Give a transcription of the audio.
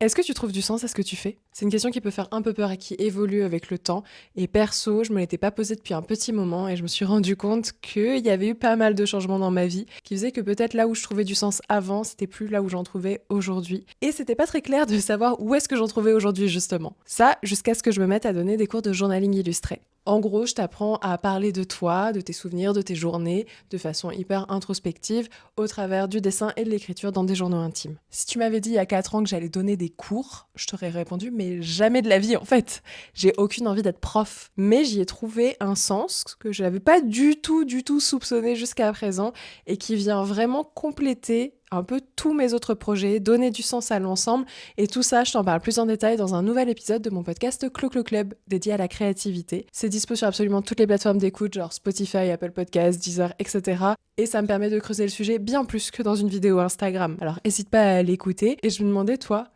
Est-ce que tu trouves du sens à ce que tu fais? C'est une question qui peut faire un peu peur et qui évolue avec le temps. Et perso, je me l'étais pas posée depuis un petit moment et je me suis rendu compte qu'il y avait eu pas mal de changements dans ma vie qui faisaient que peut-être là où je trouvais du sens avant, c'était plus là où j'en trouvais aujourd'hui. Et c'était pas très clair de savoir où est-ce que j'en trouvais aujourd'hui justement. Ça, jusqu'à ce que je me mette à donner des cours de journaling illustré. En gros, je t'apprends à parler de toi, de tes souvenirs, de tes journées, de façon hyper introspective, au travers du dessin et de l'écriture dans des journaux intimes. Si tu m'avais dit il y a 4 ans que j'allais donner des cours, je t'aurais répondu mais jamais de la vie en fait. J'ai aucune envie d'être prof, mais j'y ai trouvé un sens que je n'avais pas du tout soupçonné jusqu'à présent et qui vient vraiment compléter un peu tous mes autres projets, donner du sens à l'ensemble et tout ça, je t'en parle plus en détail dans un nouvel épisode de mon podcast Clo-Clo Club dédié à la créativité. C'est dispo sur absolument toutes les plateformes d'écoute genre Spotify, Apple Podcasts, Deezer, etc. Et ça me permet de creuser le sujet bien plus que dans une vidéo Instagram. Alors n'hésite pas à l'écouter et je me demandais toi,